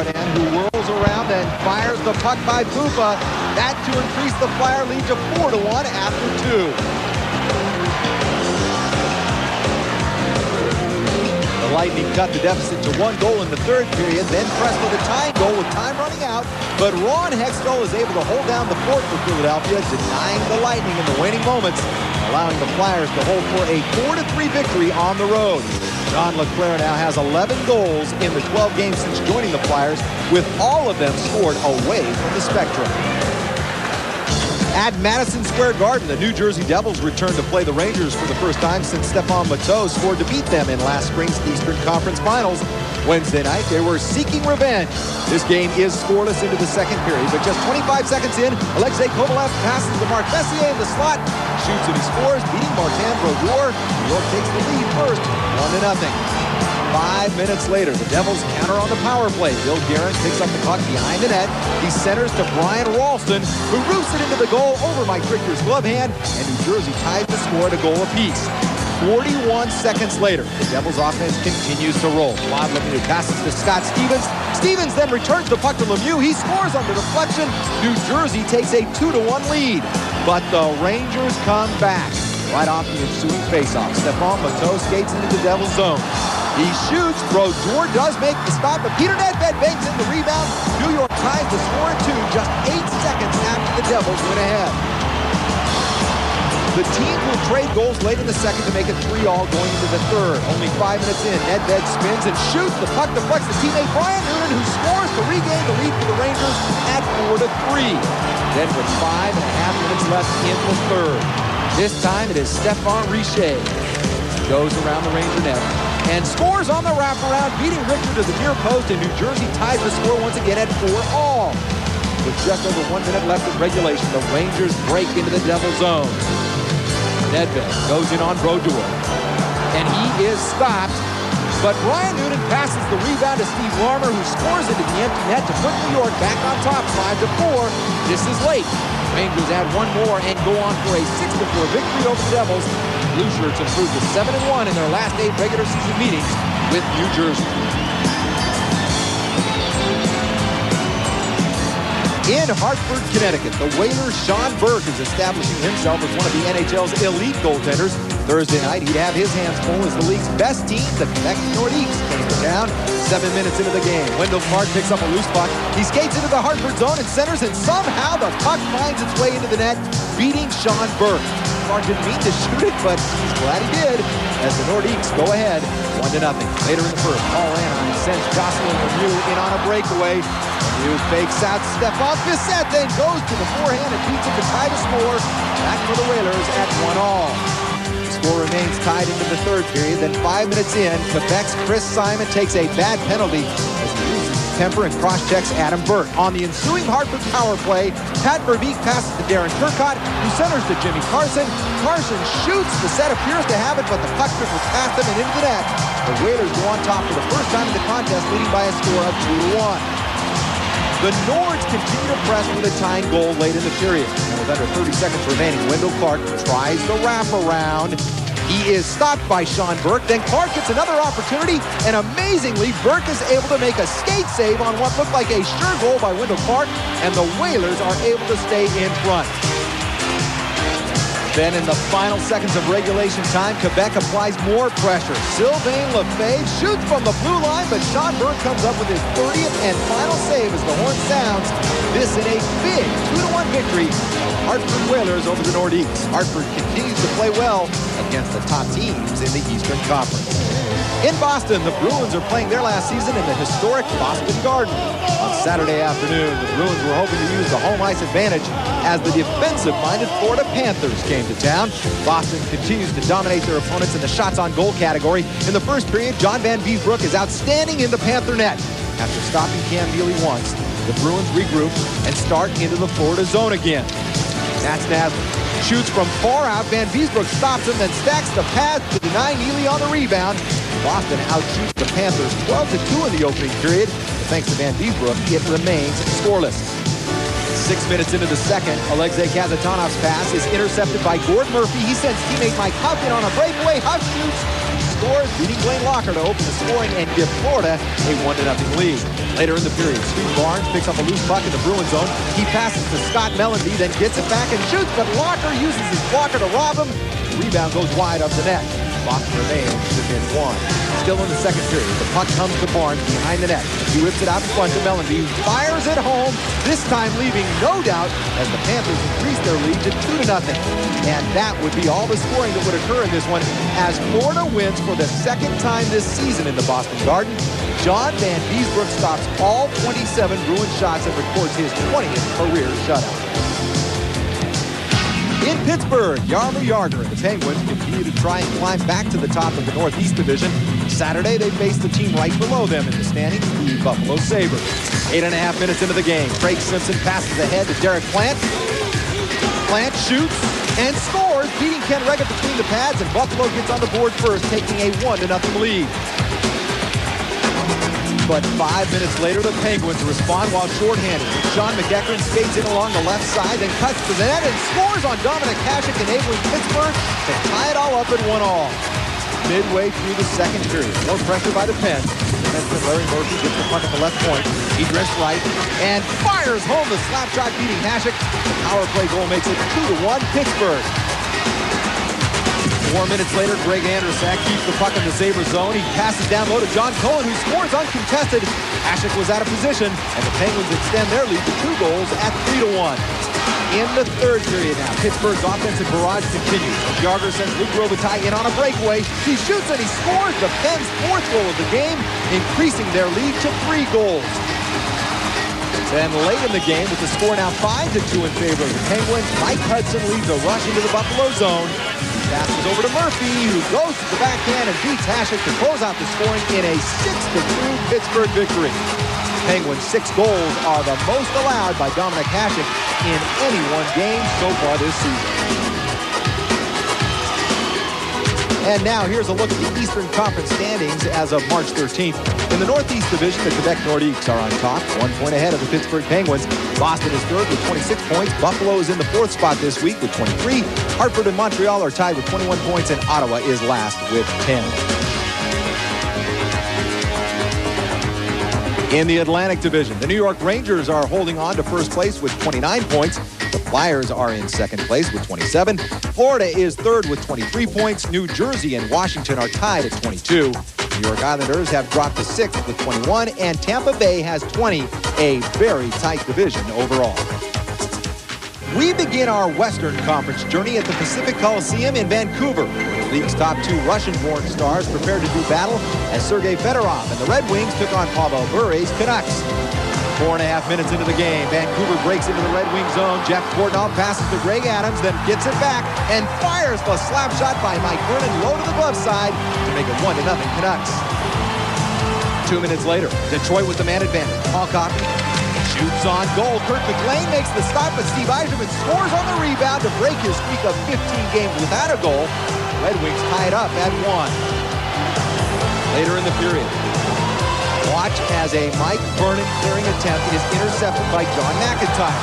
Desjardins, who whirls around and fires the puck by Pupa. That to increase the Flyer lead to 4-1 after 2. The Lightning cut the deficit to 1 goal in the third period, then pressed for the tying goal with time running out. But Ron Hextall is able to hold down the fort for Philadelphia, denying the Lightning in the waning moments, allowing the Flyers to hold for a 4-3 victory on the road. John LeClaire now has 11 goals in the 12 games since joining the Flyers, with all of them scored away from the Spectrum. At Madison Square Garden, the New Jersey Devils return to play the Rangers for the first time since Stephane Matteau scored to beat them in last spring's Eastern Conference Finals. Wednesday night, they were seeking revenge. This game is scoreless into the second period, but just 25 seconds in, Alexei Kovalev passes to Mark Messier in the slot, shoots and he scores, beating Martin Brodeur. New York takes the lead first, 1-0. 5 minutes later, the Devils counter on the power play. Bill Guerin picks up the puck behind the net. He centers to Brian Ralston, who roofs it into the goal over Mike Richter's glove hand, and New Jersey ties the score at a goal apiece. 41 seconds later, the Devils' offense continues to roll. Claude Lemieux passes to Scott Stevens. Stevens then returns the puck to Lemieux. He scores on the deflection. New Jersey takes a 2-1 lead. But the Rangers come back. Right off the ensuing faceoff, Stephane Matteau skates into the Devils' zone. He shoots. Brodeur does make the stop, but Peter Nedved banks in the rebound. New York ties the score at 2 just 8 seconds after the Devils went ahead. The teams will trade goals late in the second to make it 3-3 going into the third. Only 5 minutes in, Nedved spins and shoots. The puck deflects the teammate Brian Noonan, who scores to regain the lead for the Rangers at 4-3. Then with 5.5 minutes left in the third. This time it is Stéphane Richer. Goes around the Ranger net and scores on the wraparound, beating Richter to the near post, and New Jersey ties the score once again at 4-4. With just over 1 minute left in regulation, the Rangers break into the Devil zone. Nedved goes in on Brodeur, and he is stopped. But Brian Noonan passes the rebound to Steve Larmer, who scores into the empty net to put New York back on top 5-4. This is late. Rangers add one more and go on for a 6-4 victory over the Devils. Blue Shirts improved to 7-1 in their last 8 regular season meetings with New Jersey. In Hartford, Connecticut, the Whalers' Sean Burke is establishing himself as one of the NHL's elite goaltenders. Thursday night, he'd have his hands full as the league's best team, the Quebec Nordiques, came to town. 7 minutes into the game, Wendell Clark picks up a loose puck. He skates into the Hartford zone and centers, and somehow the puck finds its way into the net, beating Sean Burke. Clark didn't mean to shoot it, but he's glad he did, as the Nordiques go ahead 1-0. Later in the first, Paul Anaheim sends Jocelyn Lemieux in on a breakaway. Lemieux fakes out Stephane Bissette, then goes to the forehand and beats him to tie the score. Back for the Whalers at 1-1. The score remains tied into the third period. Then 5 minutes in, Quebec's Chris Simon takes a bad penalty as he loses his temper and cross-checks Adam Burke. On the ensuing Hartford power play, Pat Verbeek passes to Darren Turcotte, who centers to Jimmy Carson. Carson shoots. The set appears to have it, but the puck dribbles past him and into the net. The Whalers go on top for the first time in the contest, leading by a score of 2-1. The Nords continue to press with a tying goal late in the period. And with under 30 seconds remaining, Wendell Clark tries the wraparound. He is stopped by Sean Burke. Then Clark gets another opportunity, and amazingly, Burke is able to make a skate save on what looked like a sure goal by Wendell Clark, and the Whalers are able to stay in front. Then in the final seconds of regulation time, Quebec applies more pressure. Sylvain Lefebvre shoots from the blue line, but Sean Burke comes up with his 30th and final save as the horn sounds. This in a big 2-1 victory of Hartford Whalers over the Nordiques. Hartford continues to play well against the top teams in the Eastern Conference. In Boston, the Bruins are playing their last season in the historic Boston Garden. On Saturday afternoon, the Bruins were hoping to use the home ice advantage as the defensive-minded Florida Panthers came to town. Boston continues to dominate their opponents in the shots on goal category. In the first period, John Van Beesbrook is outstanding in the Panther net. After stopping Cam Neely once, the Bruins regroup and start into the Florida zone again. That's Nasler. Shoots from far out. Van Beesbrook stops him, then stacks the pass to deny Neely on the rebound. Boston outshoots the Panthers 12-2 in the opening period. Thanks to Van Beesbrook, it remains scoreless. 6 minutes into the second, Alexei Kazatanov's pass is intercepted by Gord Murphy. He sends teammate Mike Huff in on a breakaway. Huff shoots, scores beating Blaine Locker to open the scoring and give Florida a 1-0 lead. Later in the period, Steve Barnes picks up a loose puck in the Bruin zone. He passes to Scott Mellenby, then gets it back and shoots, but Locker uses his blocker to rob him. The rebound goes wide of the net. Boston remains within one. Still in the second period, the puck comes to Barnes behind the net. He whips it out in front to Mellenby, who fires it home, this time leaving no doubt as the Panthers increase their lead to 2-0. And that would be all the scoring that would occur in this one as Florida wins for the second time this season in the Boston Garden. John Van Beesbrook stops all 27 Bruins shots and records his 20th career shutout. In Pittsburgh, Jaromir Jagr and the Penguins continue to try and climb back to the top of the Northeast Division. Saturday, they faced the team right below them in the standings, the Buffalo Sabres. 8.5 minutes into the game, Craig Simpson passes ahead to Derek Plant. Plant shoots and scores, beating Ken Reagan between the pads, and Buffalo gets on the board first, taking a 1-0 lead. But 5 minutes later, the Penguins respond while shorthanded. Sean McEachern skates in along the left side, then cuts to the net and scores on Dominic Hasek, enabling Pittsburgh to tie it all up at 1-1. Midway through the second period, more pressure by the Pens. Defenseman Larry Murphy gets the puck at the left point. He drifts right and fires home the slap shot, beating Hasek. The power play goal makes it 2-1 Pittsburgh. 4 minutes later, Greg Andersak keeps the puck in the Sabres zone. He passes down low to John Cohen, who scores uncontested. Hasek was out of position, and the Penguins extend their lead to 2 goals at 3-1. In the third period now, Pittsburgh's offensive barrage continues. Jagr sends Luke Robitaille in on a breakaway. He shoots and he scores the Pens' 4th goal of the game, increasing their lead to 3 goals. Then late in the game, with the score now 5-2 in favor of the Penguins, Mike Hudson leads a rush into the Buffalo zone. Passes over to Murphy, who goes to the backhand and beats Hasek to close out the scoring in a 6-2 Pittsburgh victory. Penguins' 6 goals are the most allowed by Dominic Hasek in any one game so far this season. And now here's a look at the Eastern Conference standings as of March 13th. In the Northeast Division, the Quebec Nordiques are on top, 1 point ahead of the Pittsburgh Penguins. Boston is third with 26 points. Buffalo is in the 4th spot this week with 23. Hartford and Montreal are tied with 21 points, and Ottawa is last with 10. In the Atlantic Division, the New York Rangers are holding on to first place with 29 points. The Flyers are in second place with 27. Florida is third with 23 points. New Jersey and Washington are tied at 22. New York Islanders have dropped to 6th with 21, and Tampa Bay has 20, a very tight division overall. We begin our Western Conference journey at the Pacific Coliseum in Vancouver. The league's top 2 Russian-born stars prepared to do battle as Sergei Fedorov and the Red Wings took on Pavel Bure's Canucks. 4.5 minutes into the game, Vancouver breaks into the Red Wing zone. Jeff Portnoy passes to Greg Adams, then gets it back and fires the slap shot by Mike Vernon low to the glove side to make it 1-0 Canucks. 2 minutes later, Detroit with the man advantage. Paul Coffey shoots on goal. Kurt McLean makes the stop, but Steve Yzerman scores on the rebound to break his streak of 15 games without a goal. Red Wings tie it up at 1. Later in the period, watch as a Mike Vernon clearing attempt is intercepted by John McIntyre.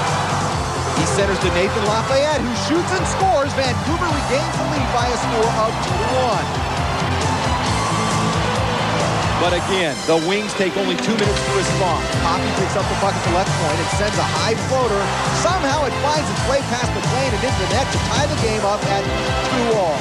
He centers to Nathan Lafayette, who shoots and scores. Vancouver regains the lead by a score of 2-1. But again, the Wings take only 2 minutes to respond. Coffey picks up the puck at the left point and sends a high floater. Somehow it finds its way past McLean and into the net to tie the game up at 2-all.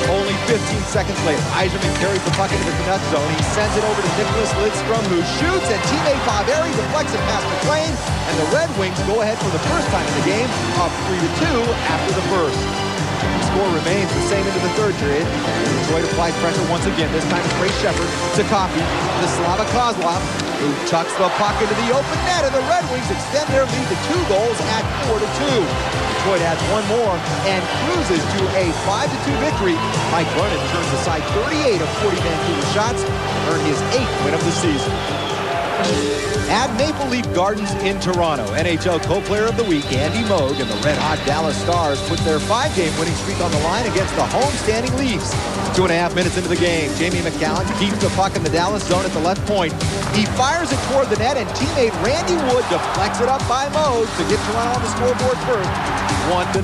Only 15 seconds later, Yzerman carries the puck into the Canucks zone. He sends it over to Nicholas Lidstrom, who shoots, and teammate Barberi deflects it past McLean, and the Red Wings go ahead for the first time in the game, up 3-2 after the first. The score remains the same into the third period. Detroit applies pressure once again. This time it's Ray Shepard to Coffey to Slava Kozlov, who tucks the puck into the open net, and the Red Wings extend their lead to 2 goals at 4-2. Detroit adds 1 more and cruises to a 5-2 victory. Mike Vernon turns aside 38 of 40 Vancouver shots to earn his 8th win of the season. At Maple Leaf Gardens in Toronto, NHL Co-Player of the Week Andy Moog and the red-hot Dallas Stars put their 5-game winning streak on the line against the home-standing Leafs. 2.5 minutes into the game, Jamie McCallum keeps the puck in the Dallas zone at the left point. He fires it toward the net, and teammate Randy Wood deflects it up by Moog to get Toronto on the scoreboard first, 1-0.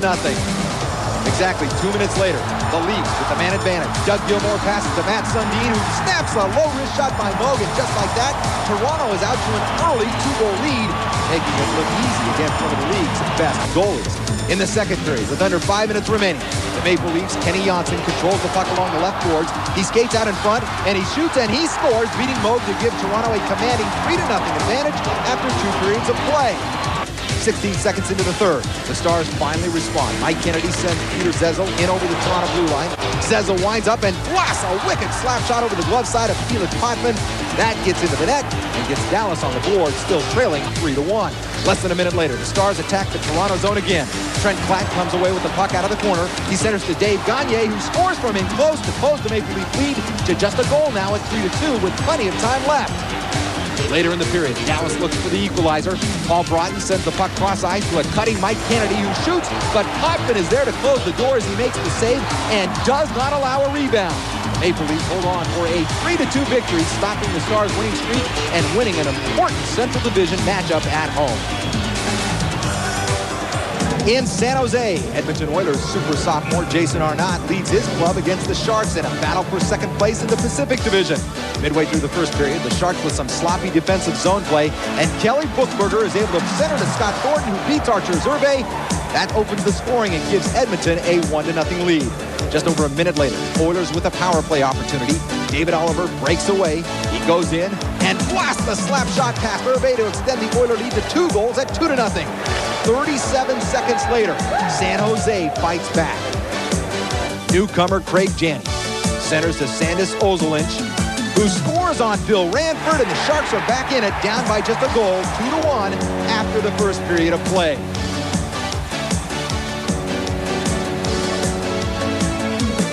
Exactly 2 minutes later, the Leafs with the man advantage. Doug Gilmour passes to Matt Sundin, who snaps a low wrist shot by Moog, and just like that, Toronto is out to an early 2-goal lead, making it look easy against one of the league's best goalies. In the second period, with under 5 minutes remaining, the Maple Leafs' Kenny Janssen controls the puck along the left boards. He skates out in front, and he shoots, and he scores, beating Moog to give Toronto a commanding 3-0 advantage after 2 periods of play. 16 seconds into the third, the Stars finally respond. Mike Kennedy sends Peter Zezel in over the Toronto blue line. Zezel winds up and blasts a wicked slap shot over the glove side of Felix Potvin. That gets into the net and gets Dallas on the board, still trailing 3-1. Less than a minute later, the Stars attack the Toronto zone again. Trent Klatt comes away with the puck out of the corner. He centers to Dave Gagne, who scores from in close to close the Maple Leaf lead to just a goal now at 3-2 with plenty of time left. Later in the period, Dallas looks for the equalizer. Paul Broughton sends the puck cross-ice to a cutting Mike Kennedy, who shoots, but Potvin is there to close the door as he makes the save and does not allow a rebound. Maple Leafs hold on for a 3-2 victory, stopping the Stars' winning streak and winning an important Central Division matchup at home. In San Jose, Edmonton Oilers super sophomore Jason Arnott leads his club against the Sharks in a battle for second place in the Pacific Division. Midway through the first period, the Sharks with some sloppy defensive zone play, and Kelly Buchberger is able to center to Scott Thornton, who beats Archer Zerbe. That opens the scoring and gives Edmonton a 1-0 lead. Just over a minute later, Oilers with a power play opportunity. David Oliver breaks away. He goes in and blasts the slap shot past Zerbe to extend the Oiler lead to 2 goals at 2-0. 37 seconds later, San Jose fights back. Newcomer Craig Janney centers to Sandis Ozolinsh, who scores on Bill Ranford, and the Sharks are back in it, down by just a goal, 2-1, after the first period of play.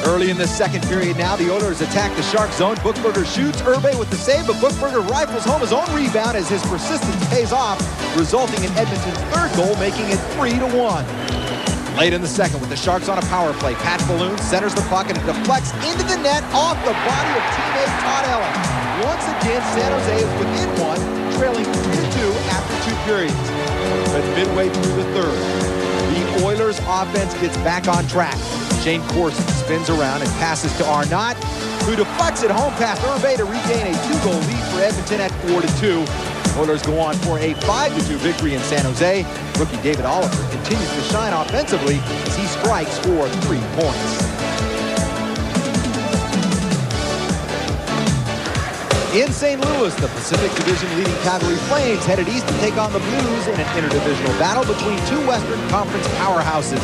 Early in the second period now, the Oilers attack the Shark zone. Buchberger shoots, Zerbe with the save, but Buchberger rifles home his own rebound as his persistence pays off, resulting in Edmonton's third goal, making it 3-1. Late in the second, with the Sharks on a power play, Pat Balloon centers the puck and it deflects into the net off the body of teammate Todd Ellen. Once again, San Jose is within one, trailing 3-2 after 2 periods. But midway through the third, the Oilers' offense gets back on track. Shane Corson spins around and passes to Arnott, who deflects it home past Zerbe to regain a 2-goal lead for Edmonton at 4-2. Oilers go on for a 5-2 victory in San Jose. Rookie David Oliver continues to shine offensively as he strikes for 3 points. In St. Louis, the Pacific Division leading Calgary Flames headed east to take on the Blues in an interdivisional battle between 2 Western Conference powerhouses.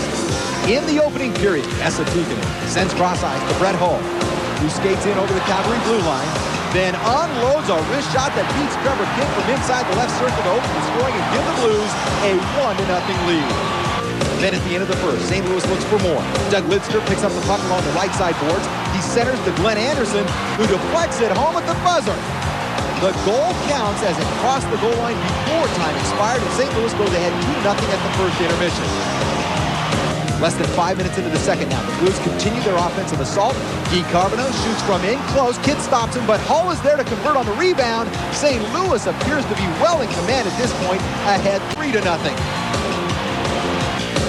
In the opening period, Esa Tikkanen sends cross-ice to Brett Hull, who skates in over the Calgary blue line, then unloads a wrist shot that beats Trevor Kidd from inside the left circle to open the scoring and give the Blues a 1-0 lead. Then at the end of the first, St. Louis looks for more. Doug Lidster picks up the puck along the right side boards. He centers to Glenn Anderson, who deflects it home at the buzzer. The goal counts as it crossed the goal line before time expired, and St. Louis goes ahead 2-0 at the first intermission. Less than 5 minutes into the second now, the Blues continue their offensive assault. Guy Carbonneau shoots from in close. Kidd stops him, but Hull is there to convert on the rebound. St. Louis appears to be well in command at this point, ahead 3-0.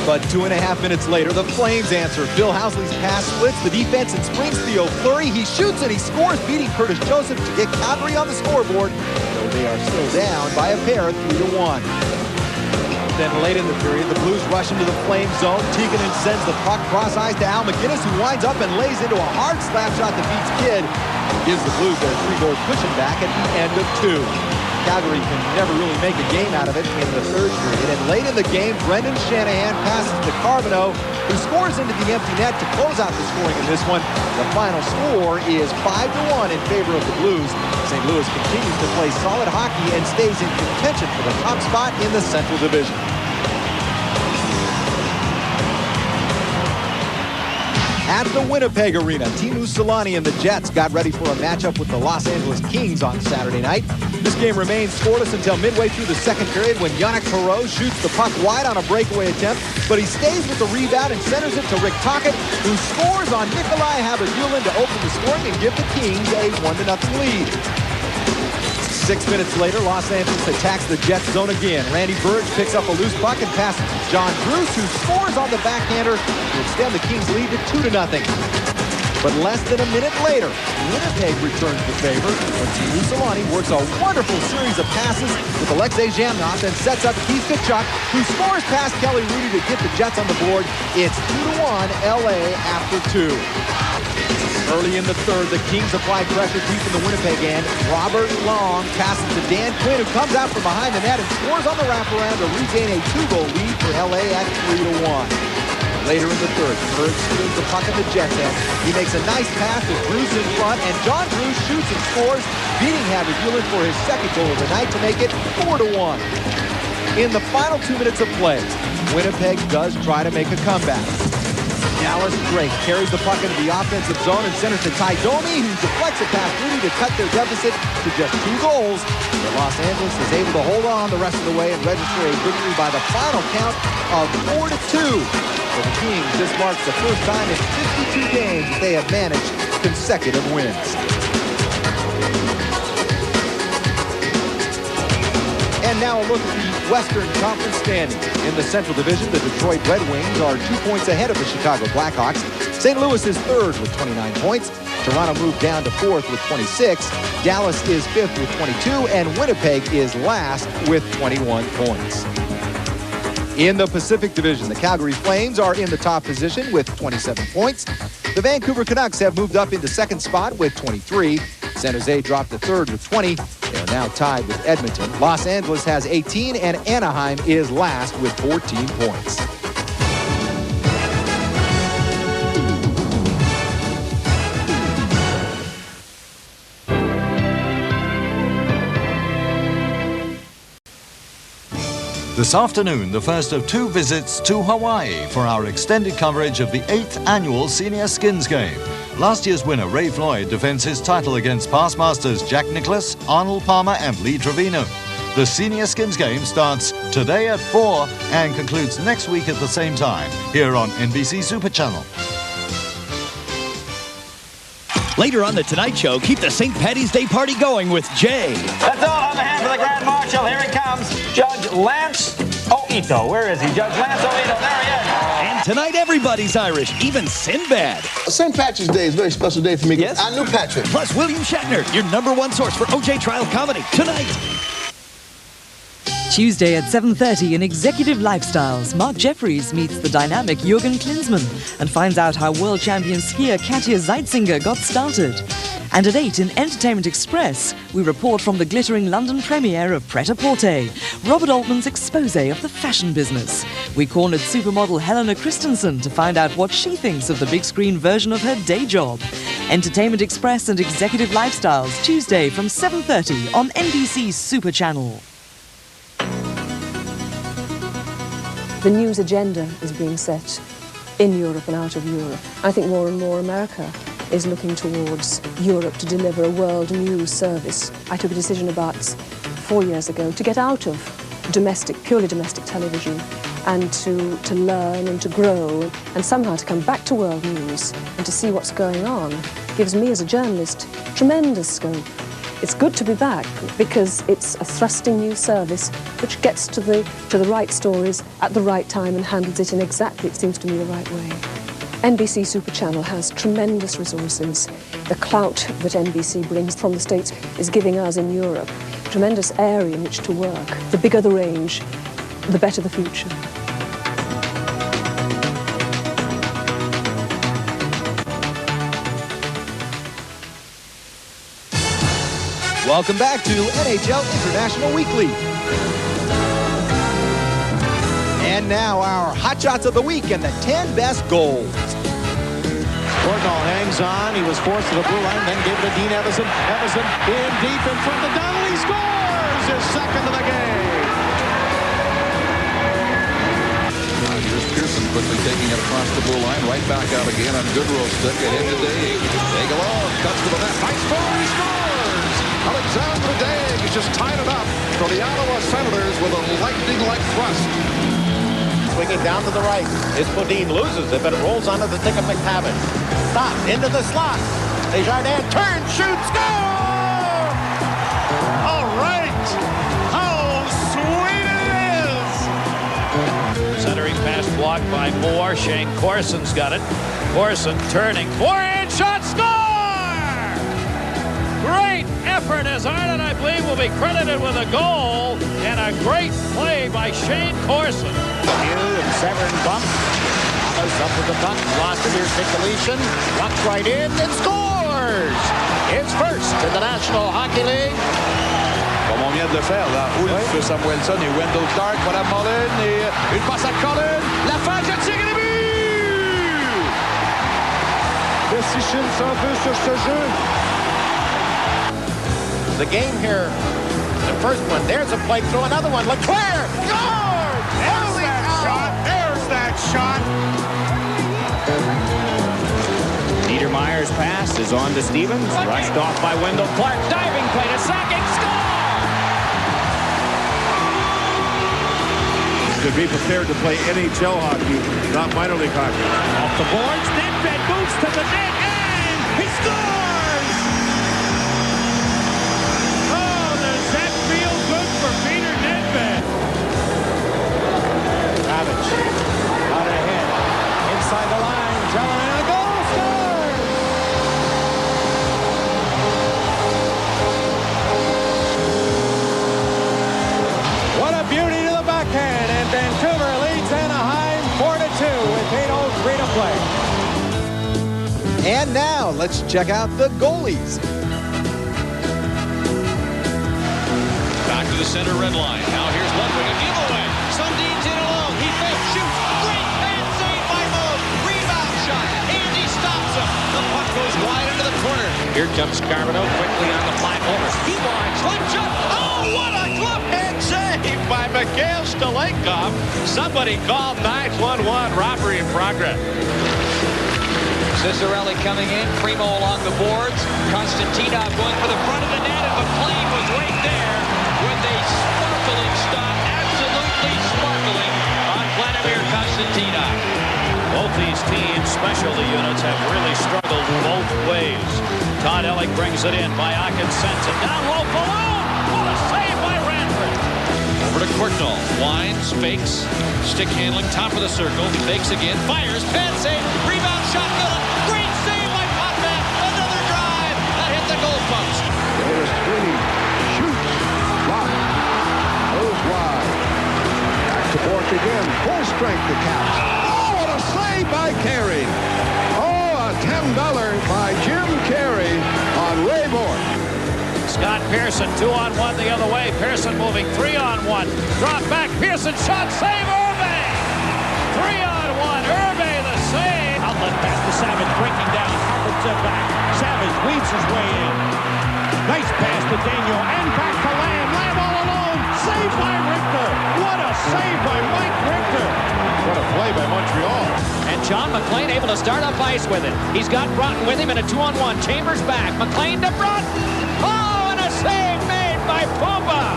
But 2.5 minutes later, the Flames answer. Bill Housley's pass splits the defense and springs Theo Fleury. He shoots and he scores, beating Curtis Joseph to get Calgary on the scoreboard, though they are still down by a pair, 3-1. Then late in the period, the Blues rush into the Flame zone. Tikkanen sends the puck cross-ice to Al McGinnis, who winds up and lays into a hard slap shot that beats Kidd. Gives the Blues their 3-goal cushion back at the end of 2. Calgary can never really make a game out of it in the third period. And late in the game, Brendan Shanahan passes to Carbonneau, who scores into the empty net to close out the scoring in this one. The final score is 5-1 in favor of the Blues. St. Louis continues to play solid hockey and stays in contention for the top spot in the Central Division. At the Winnipeg Arena, Teemu Selanne and the Jets got ready for a matchup with the Los Angeles Kings on Saturday night. This game remains scoreless until midway through the second period when Yannick Perreault shoots the puck wide on a breakaway attempt, but he stays with the rebound and centers it to Rick Tocchet, who scores on Nikolai Haberdulin to open the scoring and give the Kings a 1-0 lead. 6 minutes later, Los Angeles attacks the Jets zone again. Randy Burge picks up a loose puck and passes to John Bruce, who scores on the backhander to extend the Kings' lead to 2-0. But less than a minute later, Winnipeg returns the favor when Teemu Selanne works a wonderful series of passes with Alexei Zhamnov and sets up Keith Tkachuk, who scores past Kelly Rudy to get the Jets on the board. It's 2-1 LA after 2. Early in the third, the Kings apply pressure deep in the Winnipeg end. Robert Long passes to Dan Quinn, who comes out from behind the net and scores on the wraparound to regain a 2-goal lead for LA at 3-1. Later in the third, Burge steals the puck in the Jets end. He makes a nice pass with Bruce in front, and John Bruce shoots and scores, beating Harry Hewlett for his second goal of the night to make it 4-1. In the final 2 minutes of play, Winnipeg does try to make a comeback. Dallas Drake carries the puck into the offensive zone and centers to Ty Domi, who deflects it past Rudy to cut their deficit to just 2 goals. But Los Angeles is able to hold on the rest of the way and register a victory by the final count of 4-2. For the Kings, this marks the first time in 52 games that they have managed consecutive wins. And now a look at the Western Conference standings. In the Central Division, the Detroit Red Wings are 2 points ahead of the Chicago Blackhawks. St. Louis is third with 29 points. Toronto moved down to fourth with 26. Dallas is fifth with 22. And Winnipeg is last with 21 points. In the Pacific Division, the Calgary Flames are in the top position with 27 points. The Vancouver Canucks have moved up into second spot with 23. San Jose dropped to third with 20. They are now tied with Edmonton. Los Angeles has 18, and Anaheim is last with 14 points. This afternoon, the first of 2 visits to Hawaii for our extended coverage of the 8th annual Senior Skins Game. Last year's winner, Ray Floyd, defends his title against past masters Jack Nicklaus, Arnold Palmer and Lee Trevino. The Senior Skins Game starts today at 4 and concludes next week at the same time here on NBCSuperChannel. Later on The Tonight Show, keep the St. Paddy's Day party going with Jay. That's all on behalf of the Grand Marshal. Here he comes, Judge Lance Oito. Where is he? Judge Lance Oito. There he is. And tonight, everybody's Irish, even Sinbad. St. Patrick's Day is a very special day for me. Yes? I knew Patrick. Plus, William Shatner, your #1 source for OJ trial comedy, tonight. Tuesday at 7:30 in Executive Lifestyles, Mark Jeffries meets the dynamic Jürgen Klinsmann and finds out how world champion skier Katja Zeitzinger got started. And at 8 in Entertainment Express, we report from the glittering London premiere of Pret-a-Porter, Robert Altman's expose of the fashion business. We cornered supermodel Helena Christensen to find out what she thinks of the big screen version of her day job. Entertainment Express and Executive Lifestyles, Tuesday from 7:30 on NBCSuperChannel. The news agenda is being set in Europe and out of Europe. I think more and more America is looking towards Europe to deliver a world news service. I took a decision about 4 years ago to get out of purely domestic television and to learn and to grow and somehow to come back to world news and to see what's going on gives me as a journalist tremendous scope. It's good to be back because it's a thrusting new service which gets to the right stories at the right time and handles it in exactly, it seems to me, the right way. NBCSuperChannel has tremendous resources. The clout that NBC brings from the States is giving us in Europe a tremendous area in which to work. The bigger the range, the better the future. Welcome back to NHL International Weekly. And now our Hot Shots of the Week and the 10 best goals. Borgnall hangs on. He was forced to the blue line, then gave it to Dean Evison. Evison in deep in front of Donnelly. Scores his second of the game. Here's Pearson quickly taking it across the blue line. Right back out again on Goodrow's stick. Ahead to Day. Dagalov cuts to the net. Nice goal. He scores. Alexander Day just tied it up for the Ottawa Senators with a lightning-like thrust. Swinging down to the right. Bodine loses it, but it rolls onto the stick of McTavish. Stopped into the slot. Desjardins turns, shoots, score! All right. fans. How sweet it is! Centering pass blocked by Moore. Shane Corson's got it. Corson turning. Forehand shot. Score! Great effort as Ireland, I believe, will be credited with a goal and a great play by Shane Corson. Hugh and Severn bump. Thomas up with the puck. Lost it. Here's Nick Deletion. Walks right in and scores! It's first in the National Hockey League. Comme on vient de le faire, là. Ulf, Samuelsson et Wendell Clark. Voilà Mullen et une passe à Cullen. La fin, je tire le but! Décision s'en veut sur ce jeu. The game here, the first one. There's a play through another one. Leclerc! Score! There's that shot! There's that shot! Niedermeyer's pass is on to Stevens. Rushed off by Wendell Clark. Diving play to second. Score! To be prepared to play NHL hockey, not minor league hockey. Off the boards. Nedved moves to the net and he scores! Oh, does that feel good for Peter Nedved? Savage out ahead. Inside the line. Jelena and a goal. Scores! What a beauty to the backhand. And Vancouver leads Anaheim 4-2 with 8:03 to play. And now let's check out the goalies. Back to the center red line. Now here's Ludwig, a giveaway. Sundin's in alone. He fakes, shoots. Great man save by Moe. Rebound shot. Andy stops him. The puck goes wide into the corner. Here comes Carbonneau quickly on the flat over. He wants slip shot. Oh, what a glove hand save by Mikhail Stalenkov. Somebody called 911. Robbery in progress. Cicerelli coming in, Primo along the boards, Konstantinov going for the front of the net, and McLean was right there with a sparkling stop, absolutely sparkling on Vladimir Konstantinov. Both these teams' specialty units have really struggled both ways. Todd Ellick brings it in by Akinsensen. Down low, Balloon! What a save by Ranford! Over to Courtnall. Winds, fakes, stick handling, top of the circle. Fakes again, fires, pad save, rebound shot, good. Great save by Potvin. Another drive. That hit the goal post. There's three. Shoots. Block. Goes wide. Back to Bork again. Full strength to Caps. Oh, what a save by Carey. Oh, a $10 by Jim Carey on Ray Bork. Scott Pearson, 2-on-1 the other way. Pearson moving 3-on-1. Drop back, Pearson shot, save, Irving! 3-on-1, Irving the save. Outlet pass to Savage, breaking down. Harper's it back. Savage weaves his way in. Nice pass to Daniel and back to Lamb. Lamb all alone. Save by Richter. What a save by Mike Richter. What a play by Montreal. And John McLean able to start up ice with it. He's got Broughton with him in a 2-on-1. Chambers back. McLean to Broughton. Oh, and a save made by Pumba.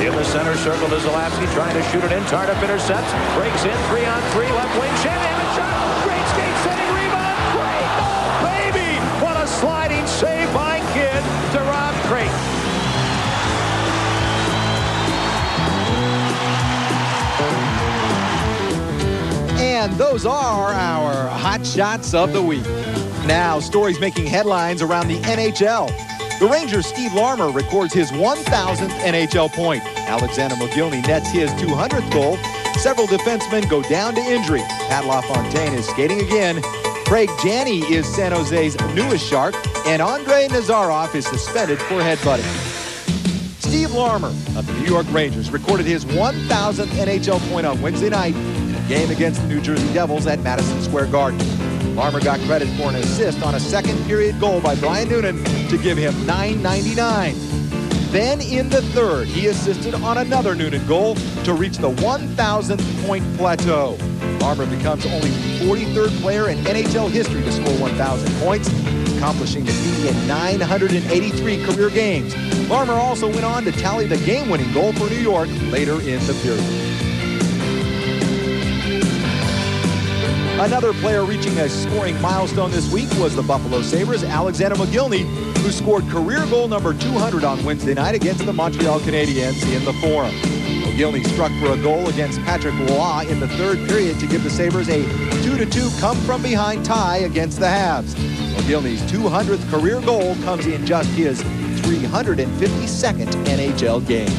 In the center circle is Zalapsky trying to shoot it in. Tardif intercepts. Breaks in 3-on-3. Left wing. Shanahan shot. Great skate setting rebound. Great goal, baby. What a sliding save by Kidd to Rob Creighton. And those are our hot shots of the week. Now, stories making headlines around the NHL. The Rangers' Steve Larmer records his 1,000th NHL point. Alexander McGillney nets his 200th goal. Several defensemen go down to injury. Pat LaFontaine is skating again. Craig Janney is San Jose's newest Shark. And Andrei Nazarov is suspended for headbutting. Steve Larmer of the New York Rangers recorded his 1,000th NHL point on Wednesday night in a game against the New Jersey Devils at Madison Square Garden. Larmer got credit for an assist on a second-period goal by Brian Noonan to give him .999. Then in the third, he assisted on another Noonan goal to reach the 1,000th point plateau. Larmer becomes only the 43rd player in NHL history to score 1,000 points, accomplishing the feat in 983 career games. Larmer also went on to tally the game-winning goal for New York later in the period. Another player reaching a scoring milestone this week was the Buffalo Sabres' Alexander McGillney, who scored career goal number 200 on Wednesday night against the Montreal Canadiens in the Forum. McGillney struck for a goal against Patrick Roy in the third period to give the Sabres a 2-2 come-from-behind tie against the Habs. McGillney's 200th career goal comes in just his 352nd NHL game.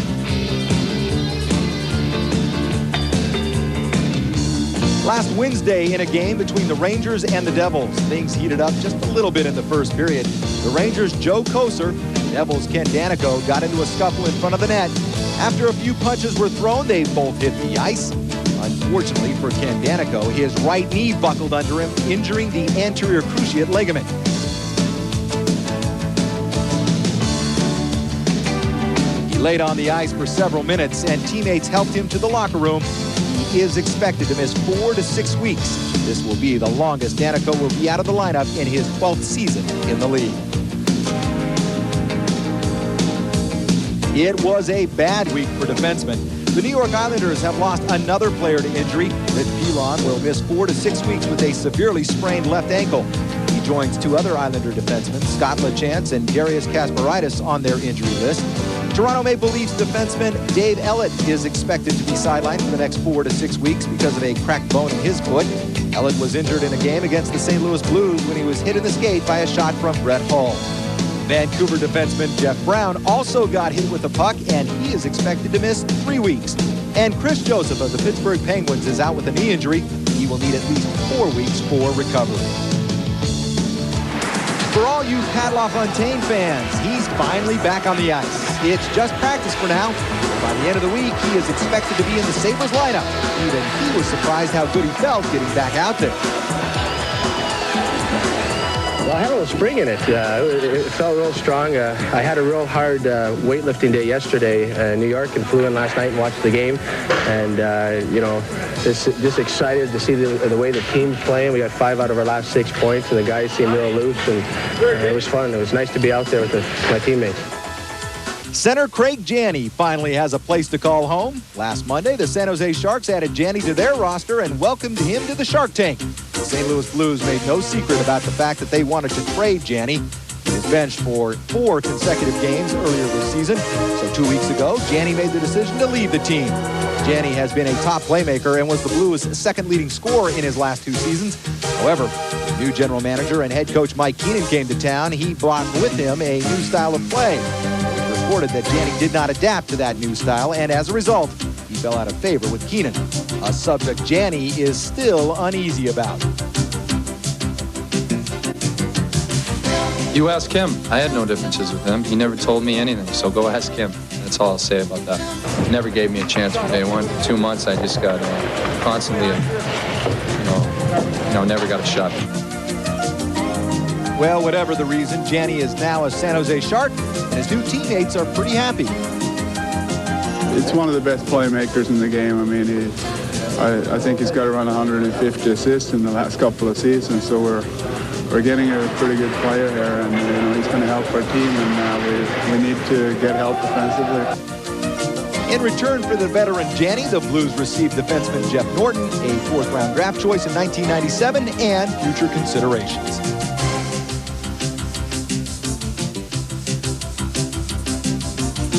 Last Wednesday, in a game between the Rangers and the Devils, things heated up just a little bit in the first period. The Rangers' Joe Kocur, the Devils' Ken Danico, got into a scuffle in front of the net. After a few punches were thrown, they both hit the ice. Unfortunately for Ken Danico, his right knee buckled under him, injuring the anterior cruciate ligament. He laid on the ice for several minutes, and teammates helped him to the locker room. He is expected to miss 4 to 6 weeks. This will be the longest Danico will be out of the lineup in his 12th season in the league. It was a bad week for defensemen. The New York Islanders have lost another player to injury. Rip Pilon will miss 4 to 6 weeks with a severely sprained left ankle. He joins 2 other Islander defensemen, Scott LaChance and Darius Kasparaitis, on their injury list. Toronto Maple Leafs defenseman Dave Ellett is expected to be sidelined for the next 4 to 6 weeks because of a cracked bone in his foot. Ellett was injured in a game against the St. Louis Blues when he was hit in the skate by a shot from Brett Hull. Vancouver defenseman Jeff Brown also got hit with a puck, and he is expected to miss 3 weeks. And Chris Joseph of the Pittsburgh Penguins is out with a knee injury. He will need at least 4 weeks for recovery. For all you Pat LaFontaine fans, he's finally back on the ice. It's just practice for now. By the end of the week, he is expected to be in the Sabres lineup. Even he was surprised how good he felt getting back out there. Well, I had a little spring in it. It felt real strong. I had a real hard weightlifting day yesterday in New York and flew in last night and watched the game. And, you know, just excited to see the way the team's playing. We got 5 out of our last 6 points, and the guys seem real loose. And it was fun. It was nice to be out there with my teammates. Center Craig Janney finally has a place to call home. Last Monday, the San Jose Sharks added Janney to their roster and welcomed him to the Shark Tank. The St. Louis Blues made no secret about the fact that they wanted to trade Janney. He was benched for 4 consecutive games earlier this season. So 2 weeks ago, Janney made the decision to leave the team. Janney has been a top playmaker and was the Blues' second leading scorer in his last 2 seasons. However, new general manager and head coach Mike Keenan came to town. He brought with him a new style of play. Reported that Janney did not adapt to that new style, and as a result, he fell out of favor with Keenan, a subject Janney is still uneasy about. You ask him. I had no differences with him. He never told me anything, so go ask him. That's all I'll say about that. He never gave me a chance from day one. For 2 months, I just got constantly, never got a shot. Well, whatever the reason, Janney is now a San Jose Shark, and his new teammates are pretty happy. It's one of the best playmakers in the game. I mean, I think he's got around 150 assists in the last couple of seasons, so we're getting a pretty good player here, and he's going to help our team, and we need to get help defensively. In return for the veteran Janney, the Blues received defenseman Jeff Norton, a 4th-round draft choice in 1997, and future considerations.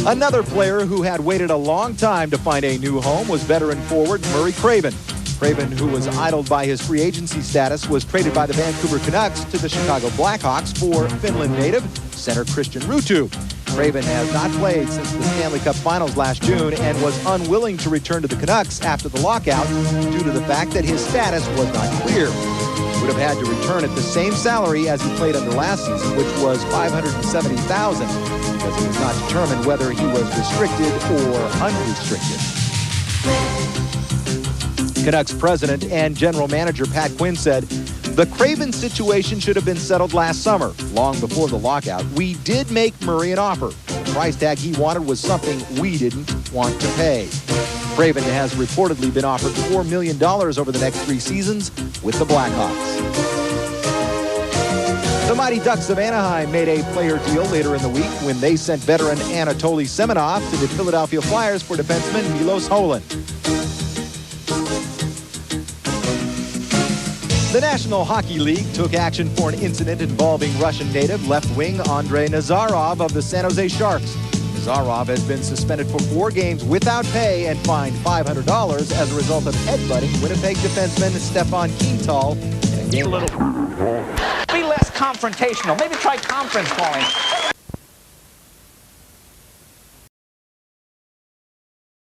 Another player who had waited a long time to find a new home was veteran forward Murray Craven. Craven, who was idled by his free agency status, was traded by the Vancouver Canucks to the Chicago Blackhawks for Finland native center Christian Ruutu. Craven has not played since the Stanley Cup Finals last June and was unwilling to return to the Canucks after the lockout due to the fact that his status was not clear. He would have had to return at the same salary as he played under last season, which was $570,000, because it was not determined whether he was restricted or unrestricted. Canucks president and general manager Pat Quinn said, "The Craven situation should have been settled last summer, long before the lockout. We did make Murray an offer. The price tag he wanted was something we didn't want to pay." Craven has reportedly been offered $4 million over the next 3 seasons with the Blackhawks. The Mighty Ducks of Anaheim made a player deal later in the week when they sent veteran Anatoly Semenov to the Philadelphia Flyers for defenseman Milos Holin. The National Hockey League took action for an incident involving Russian native left wing Andrei Nazarov of the San Jose Sharks. Nazarov has been suspended for 4 games without pay and fined $500 as a result of headbutting Winnipeg defenseman Stefan Quintal in a game. Be less confrontational. Maybe try conference calling.